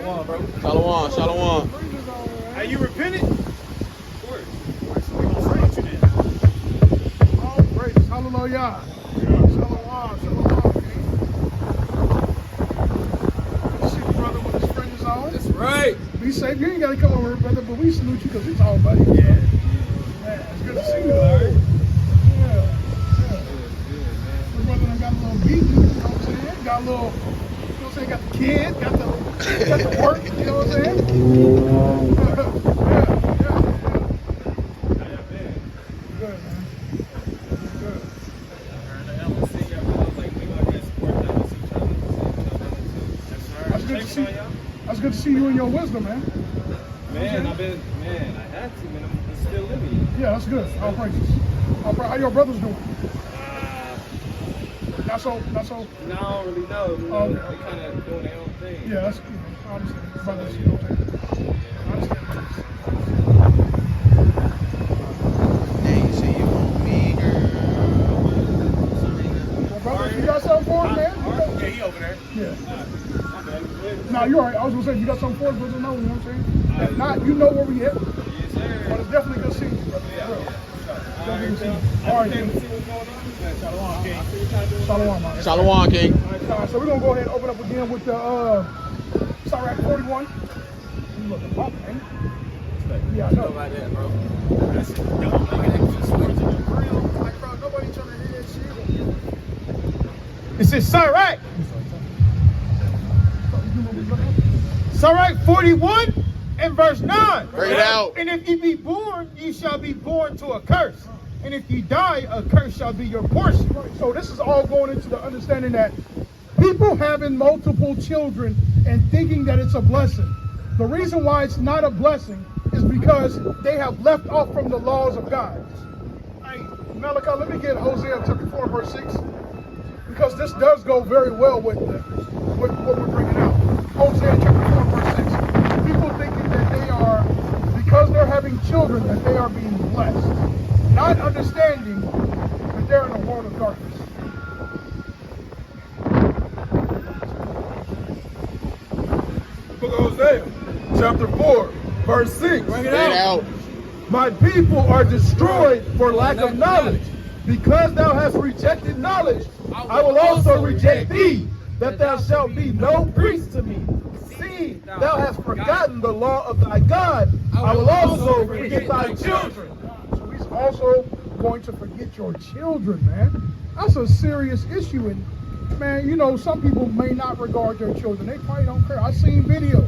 Shalom, bro. Shalom, shalom. Are you repentant? Of course. All praises. Hallelujah. Shalom, shalom. See the brother with his friend is on. That's right. Be safe. You ain't got to come over, brother, but we salute you because it's all buddy. Yeah. Man, it's good to see you. Yeah. The brother done got a little beat, you know what I'm saying? Got a little, you know what I'm saying? Got the kid, got the work, you know what I'm saying? Good, man. Good. That's good to see you in your wisdom, man. Man, I had to, man. I'm still living. Yeah, that's good. All praises. How your brothers doing? Not so. No, I don't really know. Okay. They kind of doing their own thing. Yeah, that's good. I understand. Brothers, you know, I understand. Ain't see you on me, girl. Well, brothers, you got something for us, man? Yeah, he over there. Yeah. No, you're right. I was gonna say, you got something for us, brothers? No, you know what I'm saying? If not, you know where we at. Yes, sir. But it's definitely good seeing you, brother. Yeah. Definitely good seeing you. All right, man. Shalom, man. Shalom, King. All right, so we're gonna go ahead and open up again with the Sirach 41. You looking pop, man. Yeah, I know. Like that, bro. That's dumb. Like, that just words in the grill. Like, bro, nobody trying to hear that shit. It says Sirach. Sirach 41 and verse 9. Bring it out. And if ye be born, ye shall be born to a curse. And if ye die, a curse shall be your portion. So this is all going into the understanding that people having multiple children and thinking that it's a blessing. The reason why it's not a blessing is because they have left off from the laws of God. Hey, Malachi, let me get Hosea chapter 4 verse 6, because this does go very well with what we're bringing out. Hosea chapter 4 verse 6. People thinking that they are, because they're having children, that they are being blessed. Not understanding that they're in a world of darkness. Book of Hosea, chapter 4, verse 6. Bring it out. My people are destroyed for lack of knowledge. Because thou hast rejected knowledge, I will also reject thee, that thou shalt be no priest to me. See, thou hast forgotten the law of thy God. I will also forget thy children. So he's also going to forget your children, man. That's a serious issue. And man, you know, some people may not regard their children. They probably don't care. I've seen videos,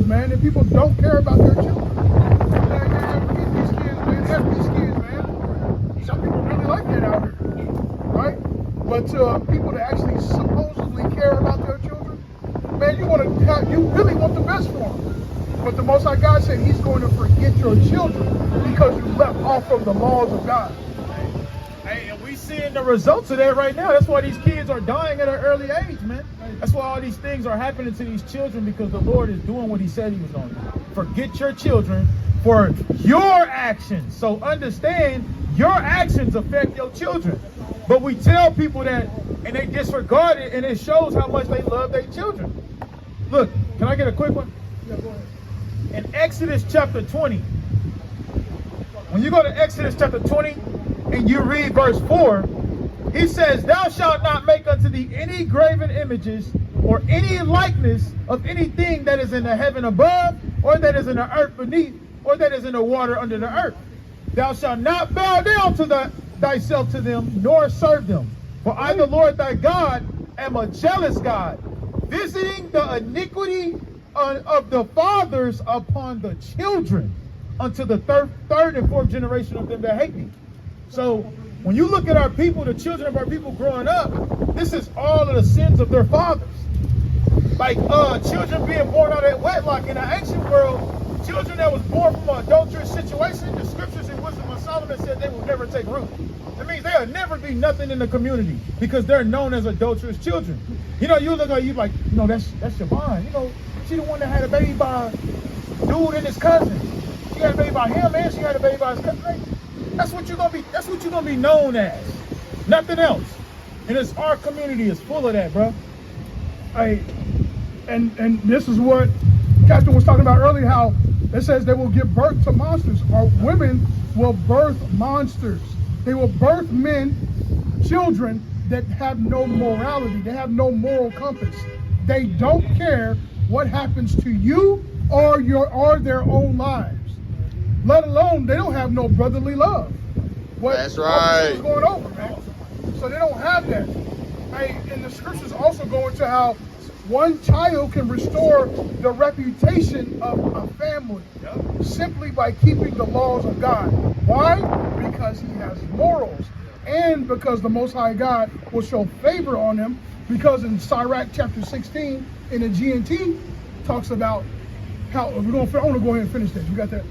man, that people don't care about their children. Man, forget these kids, man. F these kids, man. Some people really like that out here, right? But people that actually supposedly care about their children, man, you really want the best for them. But the Most High God said he's going to forget your children because you left off from the laws of God. Hey, and we seeing the results of that right now. That's why these kids are dying at an early age, man. That's why all these things are happening to these children, because the Lord is doing what he said he was going to do. Forget your children for your actions. So understand, your actions affect your children. But we tell people that, and they disregard it, and it shows how much they love their children. Look, can I get a quick one? Yeah, go ahead. In Exodus chapter 20, when you go to Exodus chapter 20 and you read verse 4, he says, thou shalt not make unto thee any graven images or any likeness of anything that is in the heaven above, or that is in the earth beneath, or that is in the water under the earth. Thou shalt not bow down to thyself to them, nor serve them. For I, the Lord thy God, am a jealous God, visiting the iniquity of the fathers upon the children, unto the third and fourth generation of them that hate me. So when you look at our people, the children of our people growing up, this is all of the sins of their fathers. Like children being born out of wedlock in the ancient world, children that was born from an adulterous situation, the scriptures in Wisdom of Solomon said they will never take root. That means they'll never be nothing in the community because they're known as adulterous children. You know, you look at you like, you know, that's Siobhan. You know, she the one that had a baby by dude and his cousin. She had a baby by him, and she had a baby by his cousin. Like, that's what you're gonna be known as. Nothing else. And it's our community is full of that, bro. And this is what Captain was talking about earlier, how it says they will give birth to monsters, or women will birth monsters. They will birth men, children that have no morality. They have no moral compass. They don't care what happens to you or their own lives. Let alone, they don't have no brotherly love. That's right. What's going over, man? So they don't have that. Hey, and the scriptures also go into how one child can restore the reputation of a family simply by keeping the laws of God. Why? Because he has morals, and because the Most High God will show favor on him. Because in Sirach chapter 16 in the GNT talks about how I want to go ahead and finish that. You got that?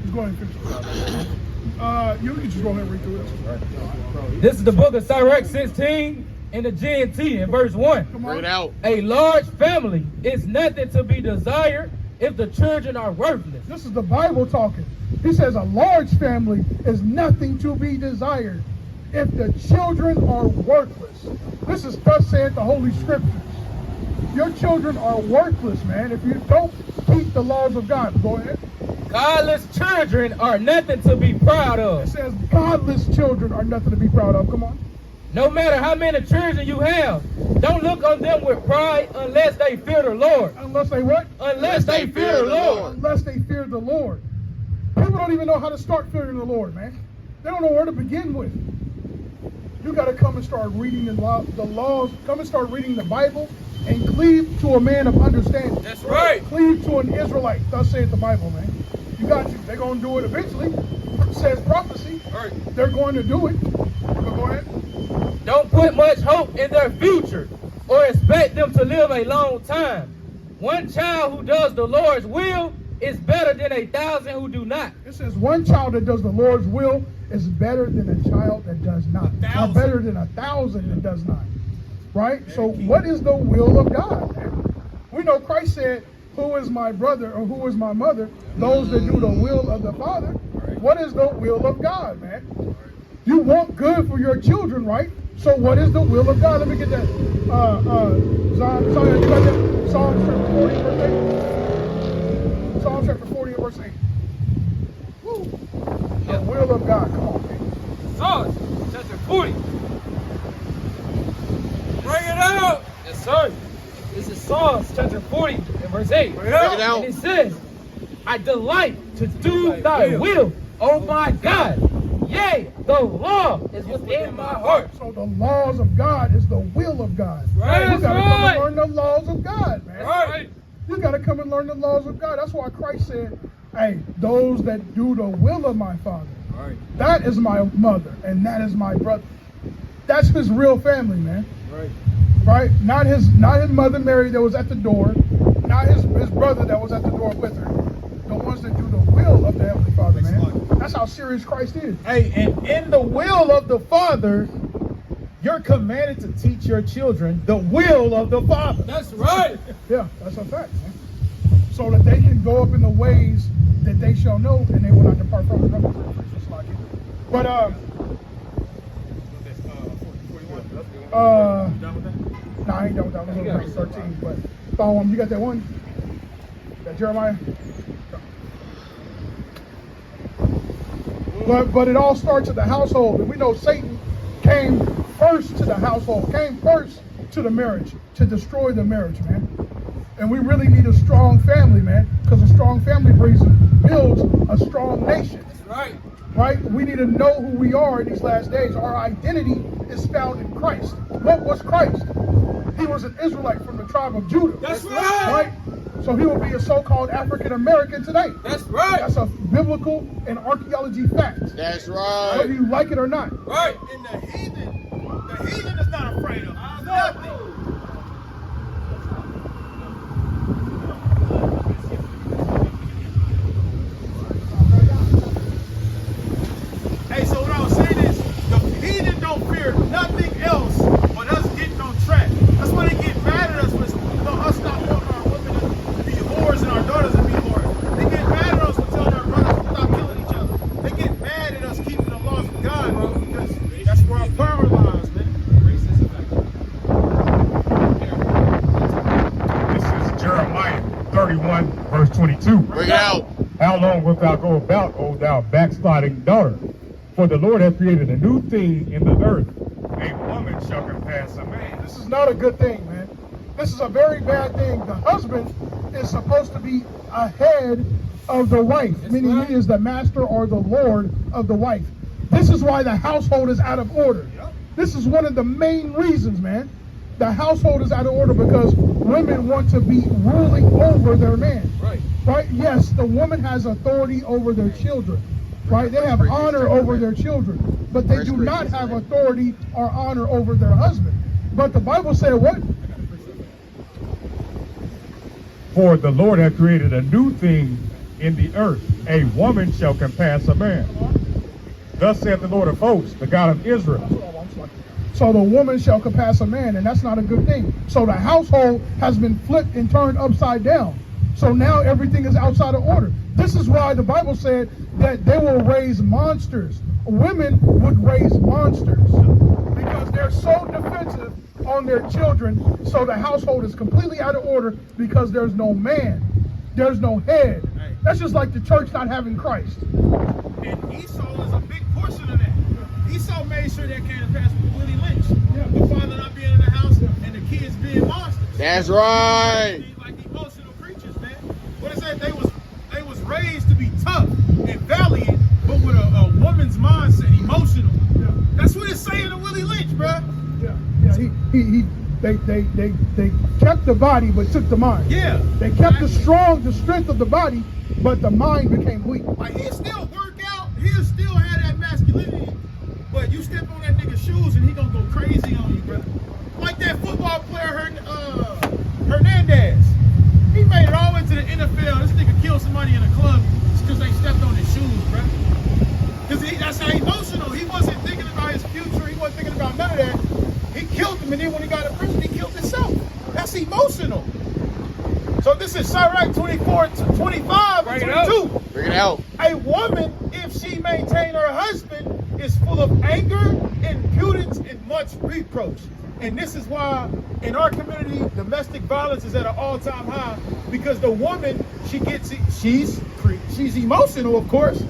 Let's go ahead and finish it. You can just go ahead and read through it. This is the book of Sirach 16 in the GNT in verse 1. Bring it out. A large family is nothing to be desired if the children are worthless. This is the Bible talking. He says a large family is nothing to be desired if the children are worthless. This is thus saith the Holy Scriptures. Your children are worthless, man, if you don't keep the laws of God. Go ahead. Godless children are nothing to be proud It of. says godless children are nothing to be proud of. Come on. No matter how many children you have, don't look on them with pride unless they fear the Lord. Unless they what? Unless they fear the Lord. Unless they fear the Lord. People don't even know how to start fearing the Lord, man. They don't know where to begin with. You got to come and start reading the laws. Come and start reading the Bible and cleave to a man of understanding. That's right. Cleave to an Israelite. Thus saith the Bible, man. You got to. They're going to do it eventually. It says prophecy. Right. They're going to do it. So go ahead. Don't put much hope in their future or expect them to live a long time. One child who does the Lord's will is better than 1,000 who do not. It says one child that does the Lord's will is better than a child that does not. Or better than 1,000 that does not. Right? So what is the will of God, man? We know Christ said, who is my brother or who is my mother? Those that do the will of the Father. What is the will of God, man? You want good for your children, right? So what is the will of God? Let me get that. Psalm chapter 40, verse 8. Psalm chapter 40, verse 8. Woo. The will of God. Come on, man. Psalms chapter 40. Bring it out. Yes, sir. This is Psalms chapter 40 and verse 8. Bring it out. And it says, I delight to do thy will, O my God. Yea, the law is within my heart. So the laws of God is the will of God. Right. You gotta come and learn the laws of God, man. Right. You gotta come and learn the laws of God. That's why Christ said, hey, those that do the will of my Father, that is my mother and that is my brother. That's his real family, man. Right? Not his mother Mary that was at the door, not his brother that was at the door with her. The ones that do the will of the Heavenly Father, man. That's how serious Christ is. Hey, and in the will of the Father, you're commanded to teach your children the will of the Father. That's right. Yeah, that's a fact, man. So that they can go up in the ways that they shall know and they will not depart from it. But nah, I ain't done with that. I was on verse 13, but follow on. You got that one? That Jeremiah? But it all starts at the household, and we know Satan came first to the household, came first to the marriage, to destroy the marriage, man. And we really need a strong family, man, because a strong family builds a strong nation. That's right. Right? We need to know who we are in these last days. Our identity is found in Christ. What was Christ? He was an Israelite from the tribe of Judah. That's right. So he will be a so-called African American today. That's right. That's a biblical and archaeology fact. That's right. Whether you like it or not. Right. And the heathen is not afraid of nothing. Hey, so what I was saying is, the heathen don't fear nothing else but us getting on track. That's why they get mad at us for us not wanting our women to be whores and our daughters to be whores. They get mad at us for telling our brothers to stop killing each other. They get mad at us keeping the laws of God, bro, because that's where our power lies, man. 31, verse 22. Bring it out. How long wilt thou go about, O thou backsliding daughter? For the Lord hath created a new thing in the earth. A woman shall compass a man. This is not a good thing, man. This is a very bad thing. The husband is supposed to be ahead of the wife, meaning he is the master or the lord of the wife. This is why the household is out of order. This is one of the main reasons, man. The household is out of order because women want to be ruling over their man. Right? Yes, the woman has authority over their children. Right? They have honor over their children. But they do not have authority or honor over their husband. But the Bible said what? For the Lord hath created a new thing in the earth. A woman shall compass a man. Thus saith the Lord of hosts, the God of Israel. So the woman shall compass a man, and that's not a good thing. So the household has been flipped and turned upside down. So now everything is outside of order. This is why the Bible said that they will raise monsters. Women would raise monsters because they're so defensive on their children. So the household is completely out of order because there's no man. There's no head. That's just like the church not having Christ. And Esau is a big portion of that. Esau made sure that came to pass with Willie Lynch. The father not being in the house and the kids being monsters. That's right. Like emotional creatures, man. What is that? They was raised to be tough and valiant, but with a woman's mindset, emotional. That's what it's saying to Willie Lynch, bro. They kept the body but took the mind. Yeah. They kept the strength of the body, but the mind became weak. Like he'll still work out, he'll still have that masculinity, but you step on that nigga's shoes and he gonna go crazy on you, bro. Like that football player, Hernandez. He made it all the way to the NFL. This nigga killed somebody in a club because they stepped on his shoes, bro. Because that's how emotional. He wasn't thinking about his future. He wasn't thinking about none of that. He killed him, and then when he got in prison, he killed himself. That's emotional. So this is Sirach 24, 25, and 22. Bring it out. A woman, if she maintain her husband, is full of anger, impudence, and much reproach. And this is why in our community, domestic violence is at an all-time high because the woman, she's emotional, of course,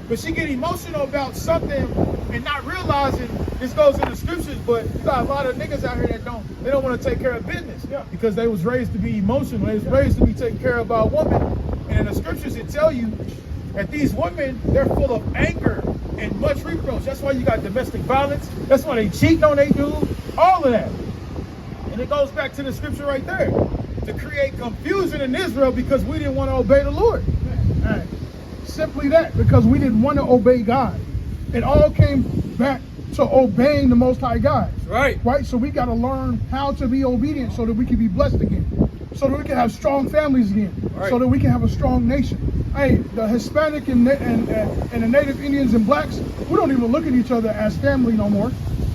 but she get emotional about something and not realizing this goes in the scriptures, but you got a lot of niggas out here that don't want to take care of business because they was raised to be emotional. They was raised to be taken care of by a woman. And in the scriptures, it tell you that these women, they're full of anger and much reproach. That's why you got domestic violence. That's why they cheating on their dude. All of that. And it goes back to the scripture right there. To create confusion in Israel because we didn't want to obey the Lord. Right. Simply that, because we didn't want to obey God. It all came back to obeying the Most High God. Right. Right? So we got to learn how to be obedient so that we can be blessed again. So that we can have strong families again. Right. So that we can have a strong nation. Hey, the Hispanic and the Native Indians and blacks, we don't even look at each other as family no more.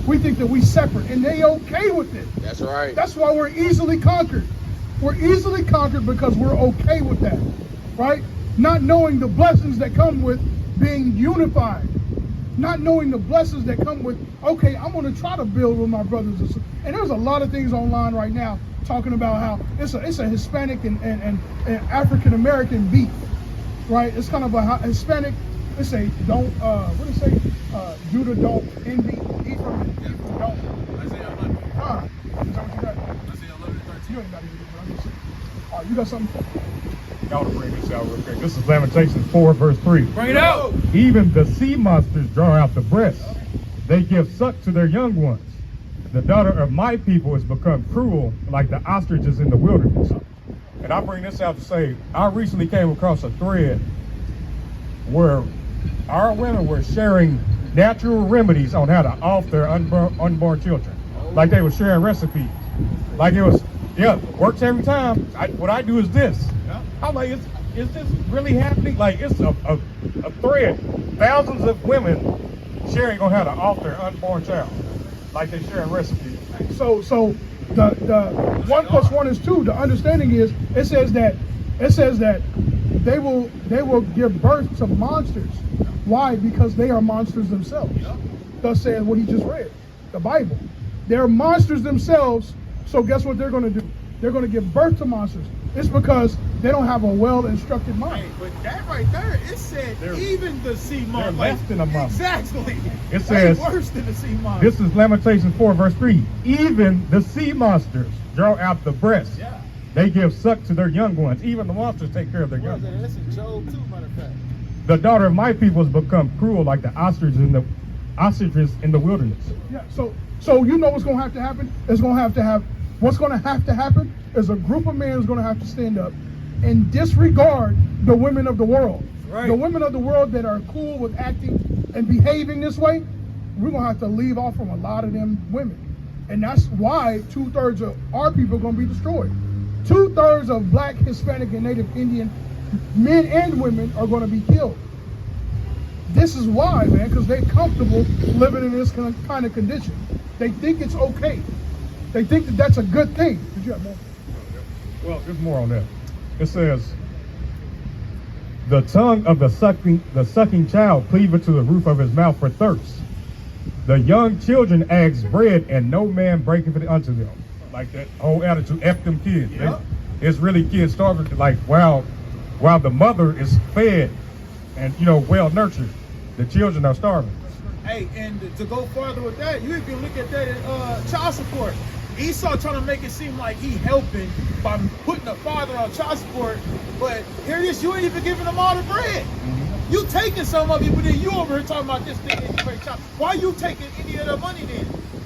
We think that we separate, and they okay with it. That's right. That's why we're easily conquered. We're easily conquered because we're okay with that, right? Not knowing the blessings that come with being unified. Not knowing the blessings that come with, okay, I'm going to try to build with my brothers and sisters. And there's a lot of things online right now talking about how it's a Hispanic and African American beef, right? It's kind of a Hispanic. Let's say don't what does it say? Judah don't envy, Ephraim don't. Isaiah 11. Is that what you got? Isaiah 11 and 13. You ain't got anything, but I'm just. All right, you got something? Y'all to bring this out real quick. This is Lamentations 4, verse 3. Bring it out. Even the sea monsters draw out the breast. They give suck to their young ones. The daughter of my people has become cruel like the ostriches in the wilderness. And I bring this out to say, I recently came across a thread where our women were sharing natural remedies on how to off their unborn children. Like they were sharing recipes. Like it was, works every time. What I do is this. I'm like, is this really happening? Like it's a thread. Thousands of women sharing on how to off their unborn child. Like they sharing recipes. So the 1 + 1 is 2. The understanding is it says that they will give birth to monsters. Why? Because they are monsters themselves. Thus says what he just read, the Bible. They're monsters themselves. So guess what they're going to do? They're going to give birth to monsters. It's because they don't have a well-instructed mind. Hey, but that right there, it said even the sea monster. They're less than a monster. Exactly. It says, worse than the sea monster. this is Lamentations 4, verse 3. Even the sea monsters draw out the breast. Yeah. They give suck to their young ones. Even the monsters take care of their young ones. That's in Job too, matter of fact. The daughter of my people has become cruel like the ostriches in the wilderness. Yeah. So you know what's going to have to happen? What's going to have to happen is a group of men is going to have to stand up and disregard the women of the world. Right. The women of the world that are cool with acting and behaving this way, we're going to have to leave off from a lot of them women. And that's why 2/3 of our people are going to be destroyed. 2/3 of Black, Hispanic, and Native Indian men and women are going to be killed. This is why, man, because they're comfortable living in this kind of condition. They think it's okay. They think that that's a good thing. Did you have more? Well, there's more on that. It says, the tongue of the sucking child cleaveth to the roof of his mouth for thirst. The young children ask bread, and no man breaketh it unto them. Like that whole attitude, F them kids. Yep. It's really kids starving, like while the mother is fed and well nurtured, the children are starving. Hey, and to go further with that, you can look at that in child support. Esau trying to make it seem like he helping by putting the father on child support, but here it is, you ain't even giving them all the bread. You taking some of it, but then you over here talking about this thing and you pay child. Why you taking any of the money then?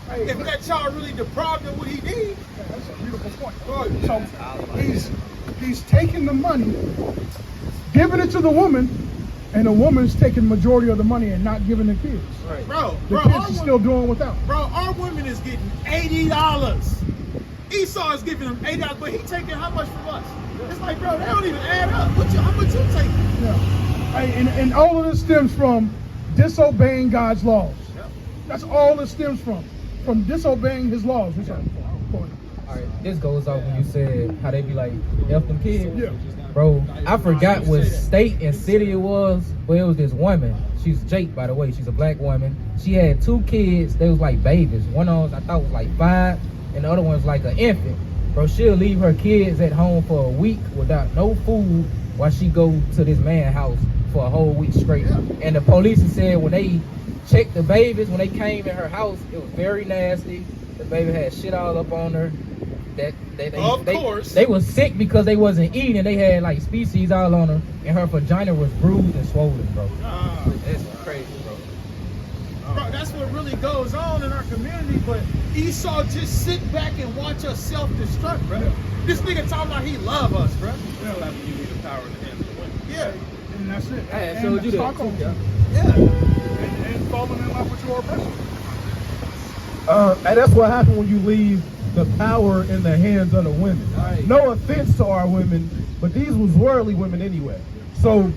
Hey, If that child really deprived of what he needs. that's a beautiful point. So he's taking the money, giving it to the woman, and the woman's taking majority of the money and not giving the kids. Right. Bro, The kids are still doing without. Bro, our women is getting $80. Esau is giving them $80, but he taking how much from us? It's like, bro, they don't even add up. How much you taking? Yeah. Hey, and all of this stems from disobeying God's laws. Yep. That's all it stems from disobeying his laws. Which are important. All right, this goes off when you said how they be like, F them kids. Yeah. Bro, I forgot what state and city it was, but it was this woman. She's Jake, by the way. She's a Black woman. She had 2 kids. They was like babies. One of them, I thought, was like 5, and the other one's like an infant. Bro, she'll leave her kids at home for a week without no food while she go to this man's house for a whole week straight. And the police said when they checked the babies, when they came in her house, it was very nasty. The baby had shit all up on her. They was sick because they wasn't eating, and they had like species all on her, and her vagina was bruised and swollen, bro. That's crazy, bro. Bro, that's what really goes on in our community, but Esau just sit back and watch us self-destruct, bro. This nigga talking about he love us, bro. Yeah. And that's it. I And showed you that. Stockholm. Yeah. And falling in love with your oppressor. And that's what happened when you leave the power in the hands of the women. Right. No offense to our women, but these was worldly women anyway. So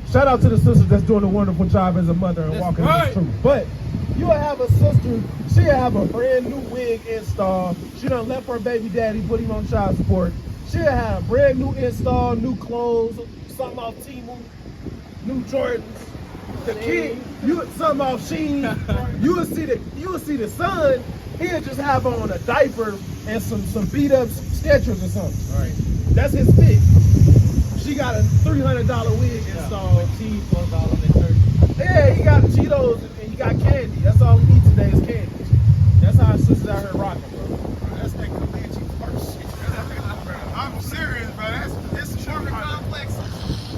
shout out to the sisters that's doing a wonderful job as a mother and walking in the truth. But you'll have a sister, she'll have a brand new wig install. She done left her baby daddy, put him on child support. She'll have brand new install, new clothes, something off Temu, new Jordans. The kid, something off Sheen. You will see the son. He'll just have on a diaper and some beat up Skechers or something. Right. That's his fit. She got a $300 wig installed. Cheese plus all of the church. Yeah, he got Cheetos and he got candy. That's all we eat today is candy. That's how our sisters out here rocking, bro. That's that Comanche first shit. I'm serious, bro. This apartment complex,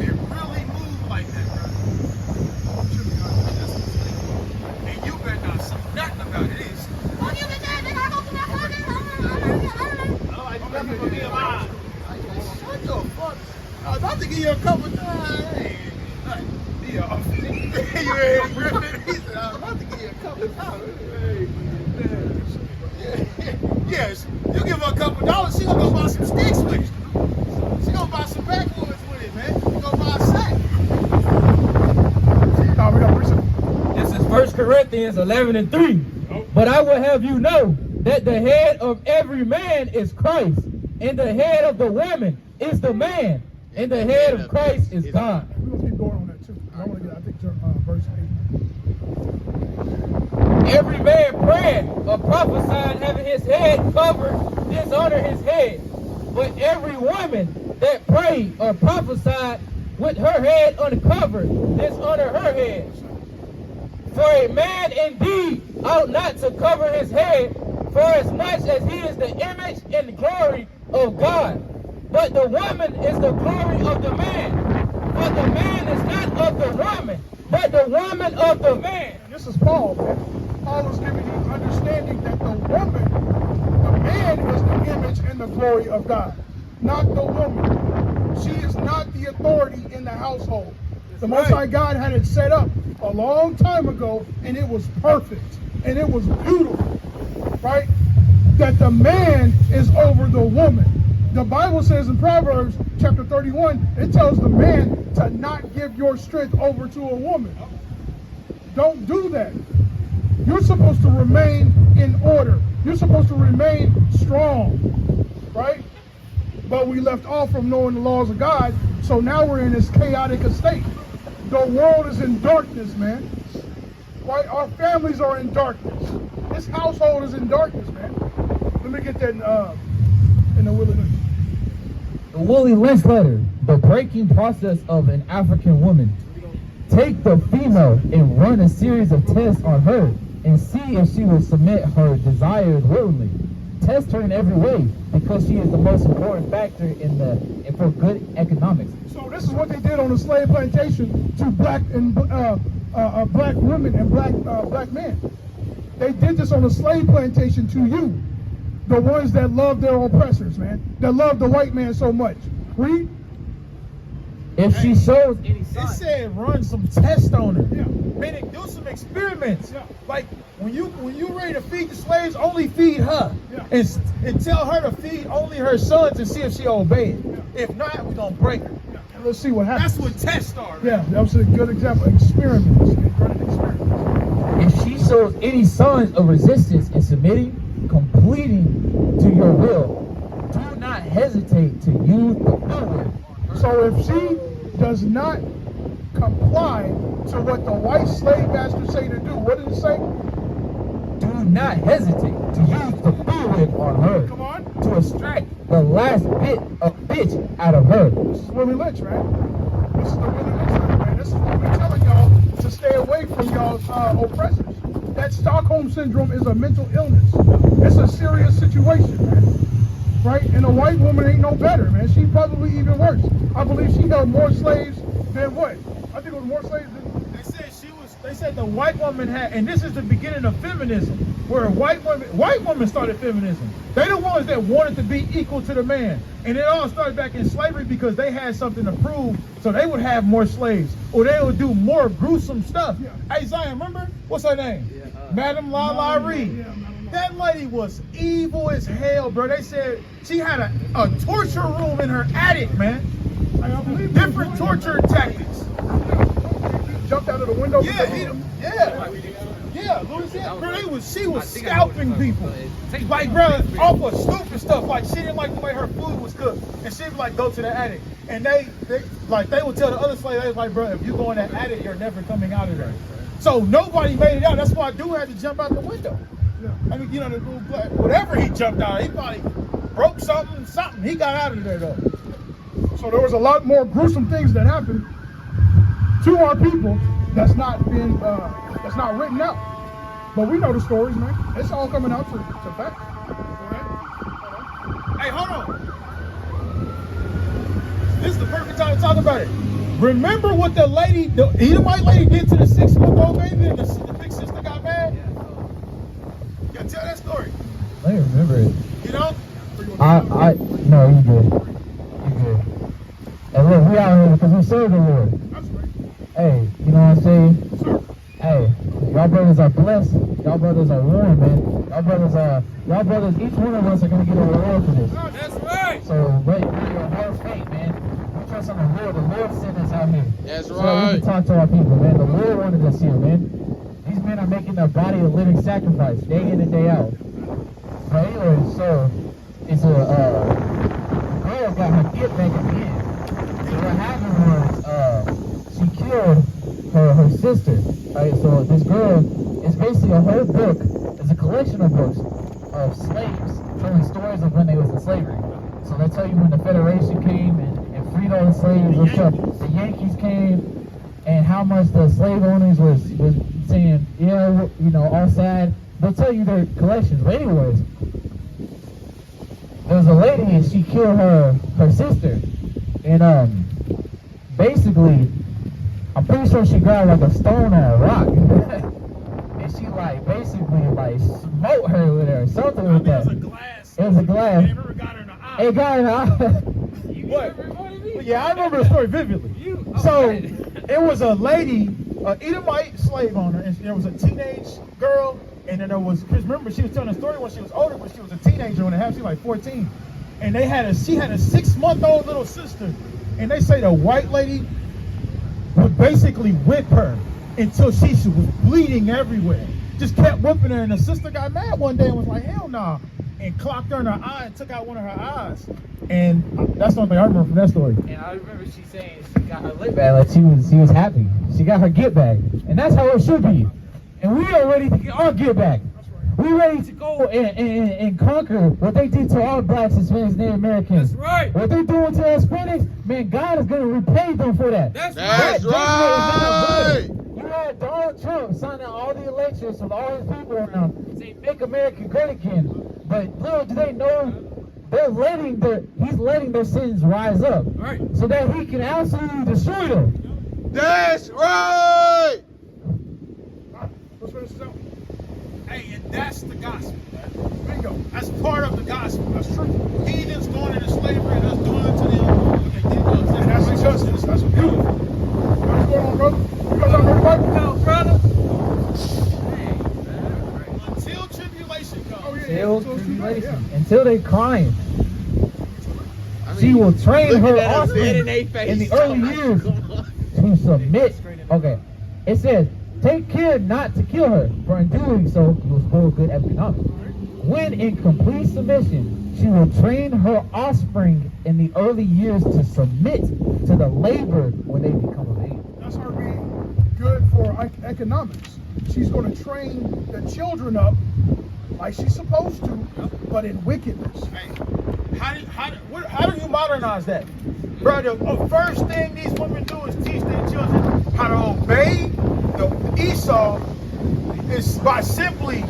it really moved like that, bro. And you better not say nothing about it. Shut the fuck. I was about to give you a couple times. You ready, Griffin? He said, I was about to give you a couple times. Yes, you give her a couple dollars, she gonna go buy some sticks with it. She gonna buy some backwoods with it, man. She gonna buy a sack. No, we got research. This is 1 Corinthians 11:3. But I will have you know that the head of every man is Christ, and the head of the woman is the man, and the head of Christ is God. We're going to keep going on that too. I want to get, I think, verse 8. Every man praying or prophesying having his head covered dishonor his head. But every woman that prayed or prophesied with her head uncovered is under her head. For a man indeed ought not to cover his head, for as much as he is the image and glory of God. But the woman is the glory of the man. But the man is not of the woman, but the woman of the man. This is Paul, man. Paul is giving you understanding that the woman, the man is the image and the glory of God, not the woman. She is not the authority in the household. The Most High God had it set up a long time ago, and it was perfect, and it was beautiful, right? That the man is over the woman. The Bible says in Proverbs chapter 31, it tells the man to not give your strength over to a woman. Don't do that. You're supposed to remain in order. You're supposed to remain strong, right? But we left off from knowing the laws of God, so now we're in this chaotic estate. The world is in darkness, man. Right? Our families are in darkness. This household is in darkness, man. Let me get that in the Willie Lynch. The Willie Lynch letter, the breaking process of an African woman. Take the female and run a series of tests on her and see if she will submit her desires willingly. Test her in every way because she is the most important factor for good economics. So this is what they did on the slave plantation to black women and black men. They did this on the slave plantation to you, the ones that love their oppressors, man, that love the white man so much. Read. If she shows any It sign, said run some tests on her. Yeah. Meaning do some experiments. Yeah. Like when you ready to feed the slaves, only feed her. Yeah. And tell her to feed only her sons and see if she obey it. If not, we're gonna break her. Let's see what happens. That's what tests are. Yeah, that was a good example. Experiments. Running experiments. if she shows any signs of resistance in submitting, completing to your will, do not hesitate to use the power. So if she does not comply to what the white slave masters say to do, what did it say? Do not hesitate to use the fluid on her Come on. to extract the last bit of bitch out of her. This is Willie Lynch, right? This is the Willie Lynch letter, man. This is what we're telling y'all to stay away from y'all's oppressors. That Stockholm syndrome is a mental illness. It's a serious situation, man. Right? And a white woman ain't no better, man. She probably even worse. I believe she held more slaves than what? I think it was more slaves than... They said the white woman had, and this is the beginning of feminism, where white women started feminism. They're the ones that wanted to be equal to the man. And it all started back in slavery because they had something to prove, so they would have more slaves, or they would do more gruesome stuff. Yeah. Hey, Zion, remember? What's her name? Madam La Reed. Yeah, That lady was evil as hell, bro. They said she had a torture room in her attic, man. I believe Different torture tactics. jumped out of the window. Yeah, Louisiana. Bro, she was scalping people. Like, bro, off of stupid stuff. Like, she didn't like the way her food was cooked. And she would, like, go to the attic. And they would tell the other slaves, they was like, bro, if you go in that attic, you're never coming out of there. So nobody made it out. That's why dude had to jump out the window. Yeah. I mean, you know, the little black, whatever he jumped out, he probably broke something. He got out of there, though. So there was a lot more gruesome things that happened to our people that's not been that's not written out. But we know the stories, man. It's all coming out to fact. Hey, hold on. This is the perfect time to talk about it. Remember what the Edomite lady did to the 6-month-old baby and the big sister got mad? Yeah, tell that story. I don't remember it. You know? No, you good. You good. And look, we out here because we serve the Lord. That's right. Hey, you know what I'm saying? Hey, y'all brothers are blessed. Y'all brothers are warm, man. Y'all brothers, each one of us are going to get a reward for this. That's right. So, wait, your heart faith, man. We trust on the Lord. The Lord sent us out here. That's So we right. can talk to our people, man. The Lord wanted us here, man. These men are making their body a living sacrifice, day in and day out. But anyway, so, it's a girl got her get back again. So what happened was, she killed her sister, right? So this girl is basically a whole book. It's a collection of books of slaves telling stories of when they was in slavery. So they tell you when the Federation came and slaves and stuff. The Yankees came, and how much the slave owners was saying, yeah, you know, all sad. They'll tell you their collections. But anyways, there was a lady and she killed her sister, and basically, I'm pretty sure she grabbed like a stone or a rock, and she like basically like smote her with her or something with that. It was a glass. It never got her in the eye. It got in the eye. What? Yeah, I remember the story vividly. So it was a lady, an Edomite slave owner, and there was a teenage girl, and then there was, because remember she was telling a story when she was older, but she was a teenager when she was like 14, and she had a 6-month-old little sister, and they say the white lady would basically whip her until she was bleeding everywhere. Just kept whipping her, and the sister got mad one day and was like, hell nah, and clocked her in her eye and took out one of her eyes. And that's the only thing I remember from that story. And I remember she saying she got her lick back, like she was happy. She got her get back, and that's how it should be. And we are ready to get our get back. We're ready to go and conquer what they did to all blacks, Hispanics, Native Americans. That's right. What they're doing to Hispanics, man, God is going to repay them for that. That's right. You had Donald Trump signing all the elections with all his people around, saying make America great again. But little do they know, he's letting their sins rise up, right, so that he can absolutely destroy them. That's right. Let's finish this out. Hey, and that's the gospel, man. Bingo. That's part of the gospel. That's true. Heathens going into slavery and us doing it to them what they did to us. And that's injustice. That's beautiful. What's going on, brother? You guys out here, Bible? No, brother. Until tribulation comes. Oh, yeah. Until tribulation. Until they crying. She will train her offspring in the early years to submit. Okay. It says, take care not to kill her, for in doing so, you will spoil good economics. When in complete submission, she will train her offspring in the early years to submit to the labor when they become of age. That's her being good for economics. She's going to train the children up like she's supposed to, but in wickedness. Hey, how do you modernize that? Brother, the first thing these women do is teach their children how to obey the Esau is by simply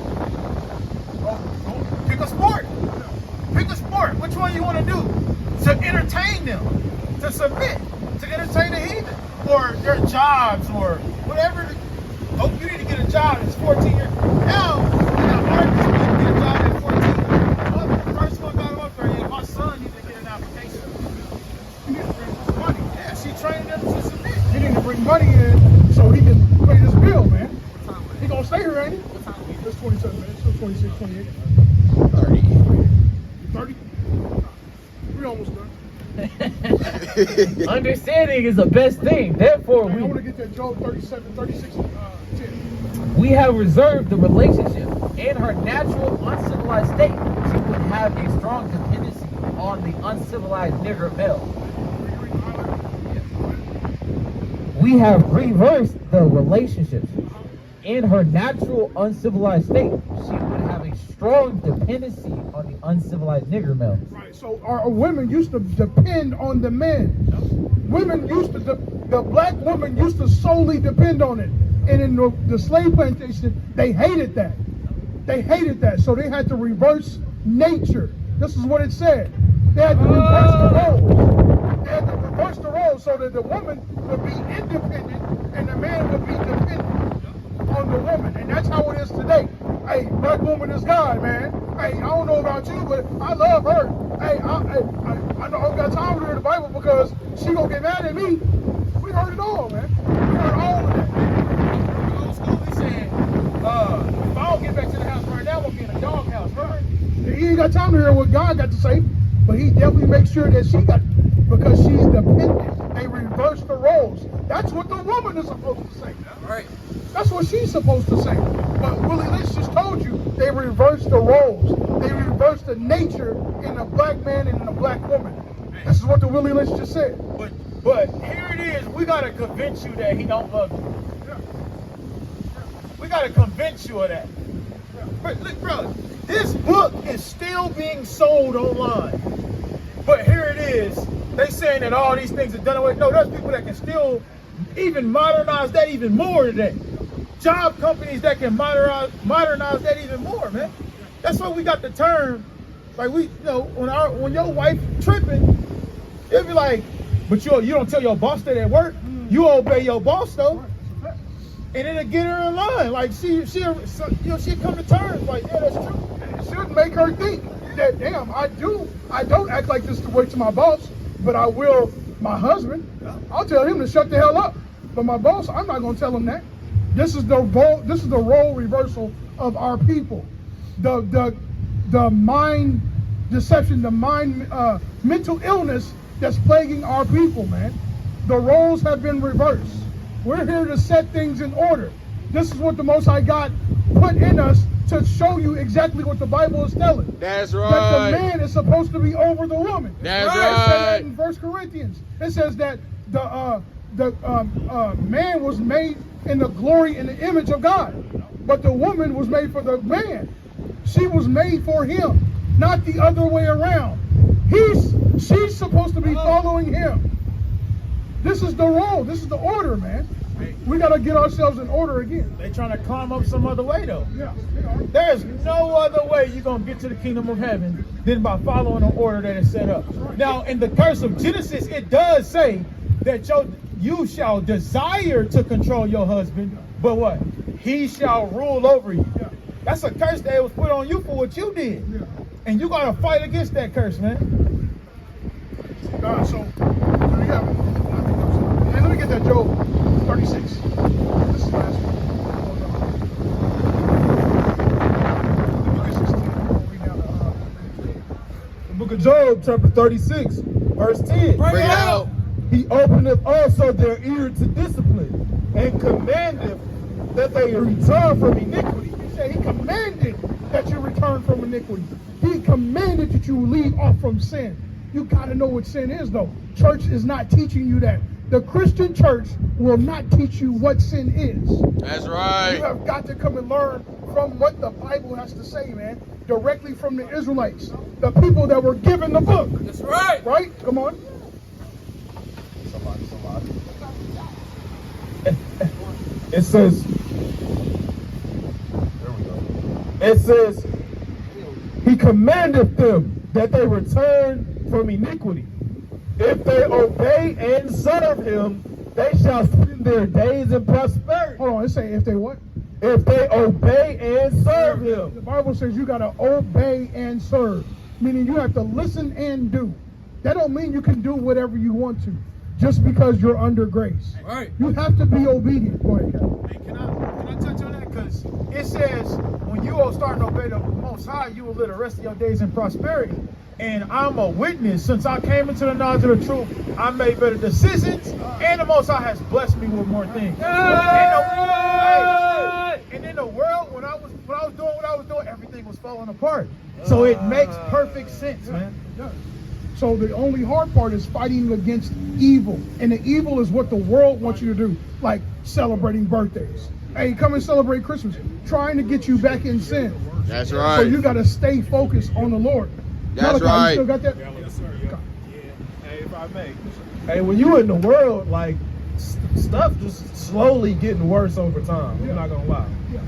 pick a sport. Pick a sport. Which one you want to do? To entertain them, to submit, to entertain the heathen, or their jobs, or whatever. Oh, you need to get a job. It's 14 years. Now, you got artists who need to get a job at 14. Well, the first one got up there. Yeah, my son needs to get an application. He needs to bring money. Yeah, she trained them to submit. He needs to bring money in so he can pay this bill, man. He gonna stay here, ain't he? What time is it? It's 27 minutes. It's 26, 28. 30? We almost done. Understanding is the best thing. Therefore, I want to get that Job 37, 36, 10. we have reserved the relationship. In her natural uncivilized state, she would have a strong dependency on the uncivilized nigger male. We have reversed the relationships. In her natural uncivilized state, she would have a strong dependency on the uncivilized nigger male. Right. So our women used to depend on the men. Women used to, the black woman used to solely depend on it. And in the slave plantation, they hated that. They hated that. So they had to reverse nature. This is what it said. They had to reverse the roles. They had to reverse the roles so that the woman would be independent and the man would be dependent on the woman. And that's how it is today. Hey, black woman is God, man. Hey, I don't know about you, but I love her. Hey, I know I got time to read the Bible because she gonna get mad at me. We heard it all, man. We heard all of that. Old school, he said, if I don't get back to the house right now, I'm gonna be in a doghouse, right? He ain't got time to hear what God got to say, but he definitely makes sure that she got, because she's dependent. They reverse the roles. That's what the woman is supposed to say. Right. That's what she's supposed to say. But Willie Lynch just told you they reversed the roles. They reversed the nature in a black man and in a black woman. This is what the Willie Lynch just said. But here it is. We gotta convince you that he don't love you. Yeah. We gotta convince you of that. But look, brother, this book is still being sold online. But here it is. they saying that all these things are done away. No, there's people that can still even modernize that even more today. Job companies that can modernize that even more, man. That's why we got the term, like when your wife tripping, it'll be like, but you don't tell your boss that at work. You obey your boss though, and it'll get her in line. Like she'll come to terms. Like, yeah, that's true. And it should make her think that, damn, I don't act like this to wait to my boss, but I will my husband. I'll tell him to shut the hell up. But my boss, I'm not gonna tell him that. This is the role reversal of our people. The mind deception, the mind mental illness that's plaguing our people, man. The roles have been reversed. We're here to set things in order. This is what the Most High God put in us to show you exactly what the Bible is telling. That's right. That the man is supposed to be over the woman. That's It says that right. in 1 Corinthians, it says that the man was made in the glory and the image of God, but the woman was made for the man. She was made for him, not the other way around. She's supposed to be following him. This is the role. This is the order, man. We got to get ourselves in order again. They trying to climb up some other way though. Yeah, they are. There's no other way you're going to get to the kingdom of heaven than by following the order that is set up. Now, in the curse of Genesis, it does say that you shall desire to control your husband, but what? He shall rule over you. Yeah. That's a curse that was put on you for what you did. Yeah. And you got to fight against that curse, man. So there you have it. Hey, let me get that Job 36. This is last week. The book of Job, chapter 36, verse 10. Bring it out. He openeth also their ear to discipline, and commandeth that they return from iniquity. He said he commanded that you return from iniquity. He commanded that you leave off from sin. You got to know what sin is, though. Church is not teaching you that. The Christian church will not teach you what sin is. That's You right. have got to come and learn from what the Bible has to say, man. Directly from the Israelites, the people that were given the book. That's right. Right? Come on. It says, it says, he commandeth them that they return from iniquity. If they obey and serve him, they shall spend their days in prosperity. Hold on. It say if they what? If they obey and serve him. The Bible says you got to obey and serve, meaning you have to listen and do. That don't mean you can do whatever you want to, just because you're under grace. Right. You have to be obedient. Go ahead, Cal. Hey, can I touch on that? Because it says when you will start to obey the Most High, you will live the rest of your days in prosperity. And I'm a witness. Since I came into the knowledge of the truth, I made better decisions, and the Most High has blessed me with more things. And in the world, when I was doing what I was doing, everything was falling apart. So it makes perfect sense, man. Yeah. So the only hard part is fighting against evil. And the evil is what the world wants you to do, like celebrating birthdays. Hey, come and celebrate Christmas. Trying to get you back in sin. That's So right. you got to stay focused on the Lord. That's Malachi, right. You still got that? Yes, sir. Yeah. Hey, if I may. Hey, when you in the world, like, stuff just slowly getting worse over time. I'm not gonna lie. Yeah.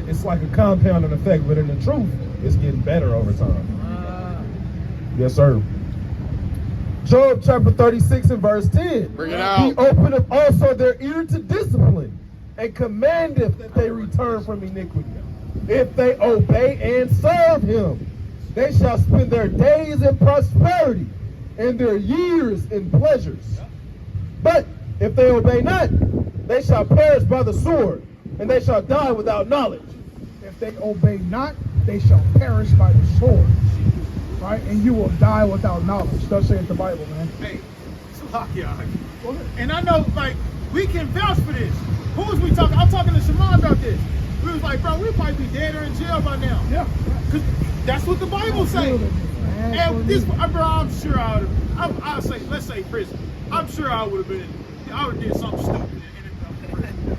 It's like a compounding effect, but in the truth, it's getting better over time. Yes, sir. Job chapter 36 and verse 10. Bring it He out. openeth also their ear to discipline, and commandeth that they return from iniquity. If they obey and serve him, they shall spend their days in prosperity, and their years in pleasures. But if they obey not, they shall perish by the sword, and they shall die without knowledge. If they obey not, they shall perish by the sword. Right? And you will die without knowledge. Thus saith the Bible, man. Hey, Salakia. And I know, like, we can vouch for this. Who was we talking? I'm talking to Shimon about this. We was like, bro, we'd probably be dead or in jail by now. Yeah. Because that's what the Bible says. And this, bro, I'm sure I'll say, let's say prison. I'm sure I would have been, I would have did something stupid.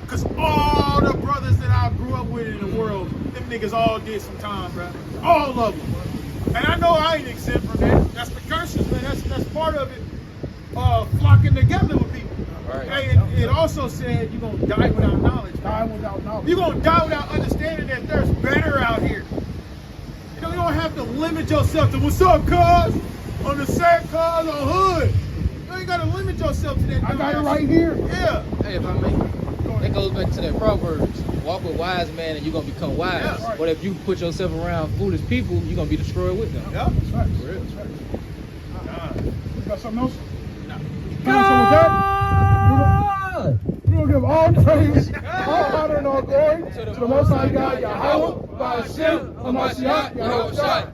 Because all the brothers that I grew up with in the world, them niggas all did some time, bro. All of them. And I know I ain't exempt from that. That's the curses, man. That's part of it. flocking together with people. Right. Hey, it also said you're going to die without knowledge. Die without knowledge. You're going to die without understanding that there's better out here. You know, you don't have to limit yourself to what's up, cuz? On the set, cuz, on hood. You ain't got to limit yourself to that. I got it right here. Yeah. Hey, if I may, that goes back to that Proverbs. Walk with wise men and you're going to become wise. Yeah, right. But if you put yourself around foolish people, you're going to be destroyed with them. Yeah. That's right. For real. That's right. Nah. You got something else? Nah. So with that, we're going to give all praise, all honor, and all glory to the Most High God, Yahweh, by Hashem, Hamashiach, Yahweh Shai.